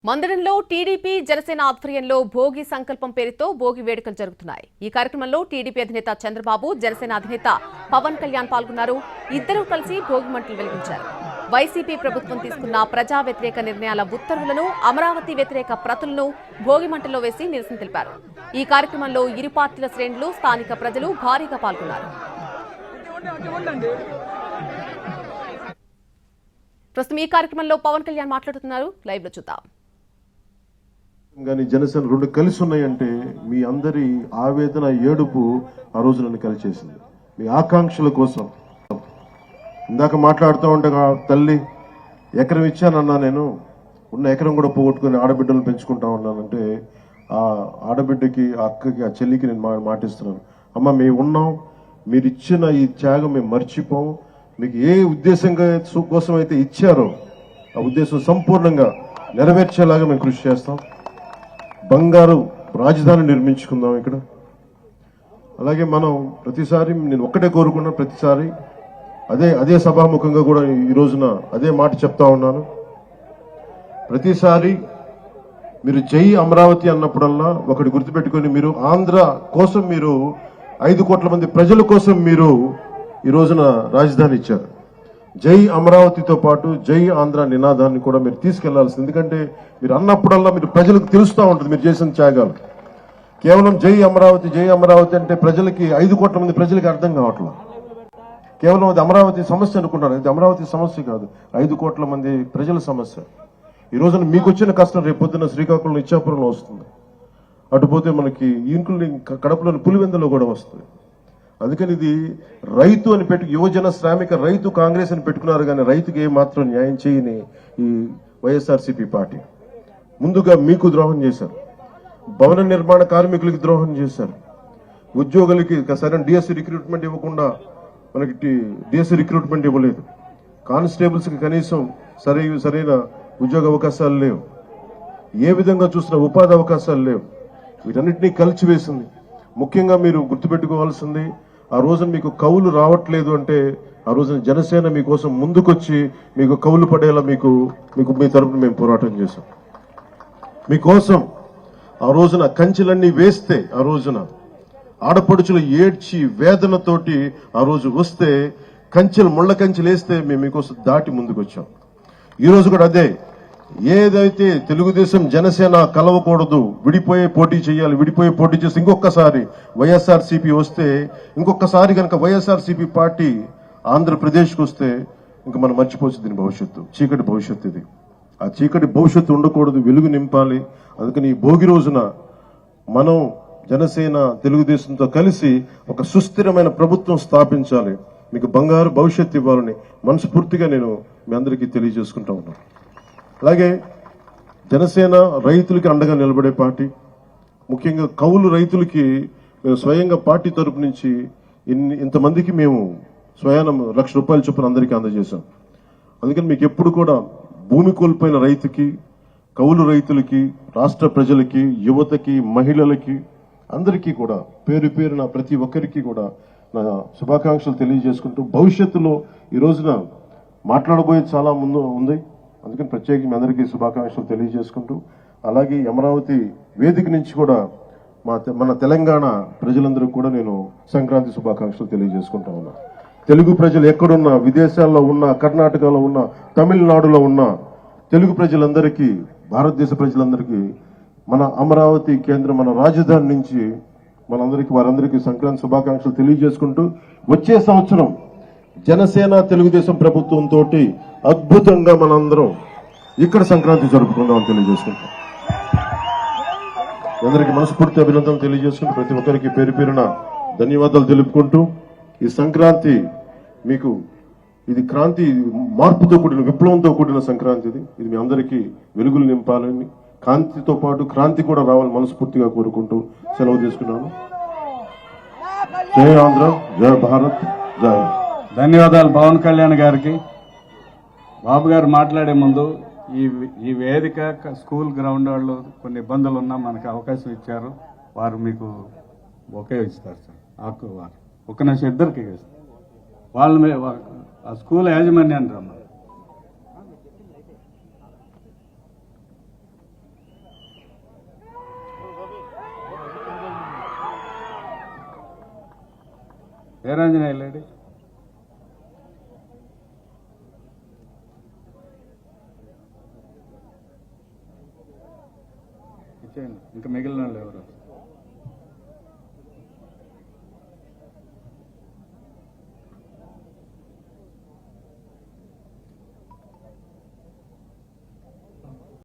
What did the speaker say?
మందిరంలో టీడీపీ జనసేన ఆధ్వర్యంలో భోగి సంకల్పం పేరుతో భోగి వేడుకలు జరుగుతున్నాయి. ఈ కార్యక్రమంలో టీడీపీ అధినేత చంద్రబాబు, జనసేన అధినేత పవన్ కళ్యాణ్ పాల్గొన్నారు. ఇద్దరూ కలిసి భోగి మంటలు వెలిగించారు. వైసీపీ ప్రభుత్వం తీసుకున్న ప్రజా వ్యతిరేక నిర్ణయాల ఉత్తర్వులను, అమరావతి వ్యతిరేక ప్రతులను భోగి మంటల్లో వేసి నిరసన తెలిపారు. ఈ కార్యక్రమంలో ఇరు పార్టీల శ్రేణులు, స్థానిక ప్రజలు భారీగా పాల్గొన్నారు. ప్రస్తుతం ఈ కార్యక్రమంలో పవన్ కళ్యాణ్ మాట్లాడుతున్నారు. లైవ్ లో చూద్దాం. కానీ జనసేన రెండు కలిసి ఉన్నాయంటే మీ అందరి ఆవేదన, ఏడుపు ఆ రోజు నన్ను కలిచేసింది. మీ ఆకాంక్షల కోసం ఇందాక మాట్లాడుతూ ఉంటే తల్లి ఎకరం ఇచ్చానన్నా, నేను ఉన్న ఎకరం కూడా పోగొట్టుకుని ఆడబిడ్డలను పెంచుకుంటా ఉన్నానంటే ఆ ఆడబిడ్డకి, ఆ అక్కకి, ఆ చెల్లికి నేను మాటిస్తున్నాను. అమ్మ, మేము ఉన్నాం, మీరు ఇచ్చిన ఈ త్యాగం మేము మర్చిపోం. మీకు ఏ ఉద్దేశంగా కోసం అయితే ఇచ్చారో ఆ ఉద్దేశం సంపూర్ణంగా నెరవేర్చేలాగా మేము కృషి చేస్తాం. బంగారు రాజధాని నిర్మించుకుందాం ఇక్కడ. అలాగే మనం ప్రతిసారి నేను ఒక్కటే కోరుకున్నా, ప్రతిసారి అదే సభాముఖంగా కూడా ఈ రోజున అదే మాట చెప్తా ఉన్నాను. ప్రతిసారి మీరు జై అమరావతి అన్నప్పుడల్లా ఒకటి గుర్తుపెట్టుకొని, మీరు ఆంధ్ర కోసం, మీరు 5 కోట్ల మంది ప్రజల కోసం మీరు ఈ రోజున రాజధాని ఇచ్చారు. జై అమరావతితో పాటు జై ఆంధ్ర నినాదాన్ని కూడా మీరు తీసుకెళ్లాల్సింది. ఎందుకంటే మీరు అన్నప్పుడల్లా మీరు ప్రజలకు తెలుస్తూ ఉంటుంది మీరు చేసిన త్యాగాలు. కేవలం జై అమరావతి, జై అమరావతి అంటే ప్రజలకి, 5 కోట్ల మంది ప్రజలకి అర్థం కావట్లేదు. కేవలం అది అమరావతి సమస్య అనుకుంటారు. ఇది అమరావతి సమస్య కాదు, 5 కోట్ల మంది ప్రజల సమస్య. ఈ రోజున మీకు వచ్చిన కష్టం రేపు పొద్దున్న శ్రీకాకుళం, ఇచ్చాపురంలో వస్తుంది. అటుపోతే మనకి ఇంకుల్ని కడపలోని పులివెందులో కూడా వస్తుంది. అందుకని ఇది రైతు అని యువజన శ్రామిక రైతు కాంగ్రెస్ అని పెట్టుకున్నారు, కానీ రైతుకి ఏమాత్రం న్యాయం చేయని ఈ వైఎస్ఆర్సీపీ పార్టీ ముందుగా మీకు ద్రోహం చేశారు. భవన నిర్మాణ కార్మికులకి ద్రోహం చేశారు. ఉద్యోగులకి సరైన డిఎస్సీ రిక్రూట్మెంట్ ఇవ్వకుండా మనకి డిఎస్సీ రిక్రూట్మెంట్ ఇవ్వలేదు. కానిస్టేబుల్స్ కి కనీసం సరైన ఉద్యోగ అవకాశాలు లేవు. ఏ విధంగా చూసినా ఉపాధి అవకాశాలు లేవు. వీటన్నిటినీ కలిసివేసింది. ముఖ్యంగా మీరు గుర్తుపెట్టుకోవాల్సింది, ఆ రోజున మీకు కౌలు రావట్లేదు అంటే ఆ రోజున జనసేన మీకోసం ముందుకొచ్చి మీకు కౌలు పడేలా మీకు మీ తరపున మేము పోరాటం చేశాం. మీకోసం ఆ రోజున కంచెలన్నీ వేస్తే, ఆ రోజున ఆడపడుచులు ఏడ్చి వేదనతోటి ఆ రోజు వస్తే, ముళ్ళ కంచెలు వేస్తే మేము మీకోసం దాటి ముందుకొచ్చాం. ఈ రోజు కూడా అదే. ఏదైతే తెలుగుదేశం జనసేన కలవకూడదు, విడిపోయే పోటీ చేయాలి, విడిపోయే పోటీ చేస్తే ఇంకొకసారి వైఎస్ఆర్సీపీ వస్తే, ఇంకొకసారి కనుక వైఎస్ఆర్సీపీ పార్టీ ఆంధ్రప్రదేశ్కి వస్తే ఇంకా మనం మర్చిపోవచ్చు దీని భవిష్యత్తు. చీకటి భవిష్యత్తు ఇది. ఆ చీకటి భవిష్యత్తు ఉండకూడదు, వెలుగు నింపాలి. అందుకని ఈ భోగి రోజున మనం జనసేన తెలుగుదేశంతో కలిసి ఒక సుస్థిరమైన ప్రభుత్వం స్థాపించాలి, మీకు బంగారు భవిష్యత్తు ఇవ్వాలని మనస్ఫూర్తిగా నేను మీ అందరికీ తెలియజేసుకుంటా ఉన్నాను. అలాగే జనసేన రైతులకి అండగా నిలబడే పార్టీ. ముఖ్యంగా కౌలు రైతులకి మేము స్వయంగా పార్టీ తరపు నుంచి ఇంతమందికి మేము స్వయానం ₹1,00,000 చొప్పున అందరికీ అందజేశాం. అందుకని మీకు ఎప్పుడు కూడా భూమి కోల్పోయిన రైతుకి, కౌలు రైతులకి, రాష్ట్ర ప్రజలకి, యువతకి, మహిళలకి అందరికీ కూడా పేరు పేరున ప్రతి ఒక్కరికి కూడా నా శుభాకాంక్షలు తెలియజేసుకుంటూ, భవిష్యత్తులో ఈ రోజున మాట్లాడబోయేది చాలా ముందు ఉంది. అందుకని ప్రత్యేకంగా మీ అందరికీ శుభాకాంక్షలు తెలియజేసుకుంటూ, అలాగే అమరావతి వేదిక నుంచి కూడా మన తెలంగాణ ప్రజలందరూ కూడా నేను సంక్రాంతి శుభాకాంక్షలు తెలియజేసుకుంటా ఉన్నా. తెలుగు ప్రజలు ఎక్కడున్నా, విదేశాల్లో ఉన్న, కర్ణాటకలో ఉన్న, తమిళనాడులో ఉన్న తెలుగు ప్రజలందరికీ, భారతదేశ ప్రజలందరికీ మన అమరావతి కేంద్రం, మన రాజధాని నుంచి వారందరికీ సంక్రాంతి శుభాకాంక్షలు తెలియజేసుకుంటూ, వచ్చే సంవత్సరం జనసేన తెలుగుదేశం ప్రభుత్వంతో అద్భుతంగా మనందరం ఇక్కడ సంక్రాంతి జరుపుకుందామని తెలియజేసుకుంటాం. అందరికీ మనస్ఫూర్తి అభినందనలు తెలియజేసుకుంటూ, ప్రతి ఒక్కరికి పేరు పేరున ధన్యవాదాలు తెలుపుకుంటూ, ఈ సంక్రాంతి మీకు ఇది క్రాంతి, మార్పుతో కూడిన, విప్లవంతో కూడిన సంక్రాంతి. ఇది మీ అందరికీ వెలుగులు నింపాలని, కాంతితో పాటు క్రాంతి కూడా రావాలని మనస్ఫూర్తిగా కోరుకుంటూ సెలవు తీసుకున్నాను. జై ఆంధ్ర, జై భారత్, జై. ధన్యవాదాలు పవన్ కళ్యాణ్ గారికి. బాబు గారు మాట్లాడే ముందు ఈ వేదిక స్కూల్ గ్రౌండ్ వాళ్ళు కొన్ని ఇబ్బందులు ఉన్నా మనకు అవకాశం ఇచ్చారు. వారు మీకు ఒకే ఇస్తారు సార్. వారు ఒక్క నిమిషం, ఇద్దరికి వాళ్ళు ఆ స్కూల్ యాజమాన్యాన్ని రమ్మని. వీరాంజనేయ లేడీ ఇచ్చేయండి, ఇంకా మిగిలిన వాళ్ళు ఎవరు?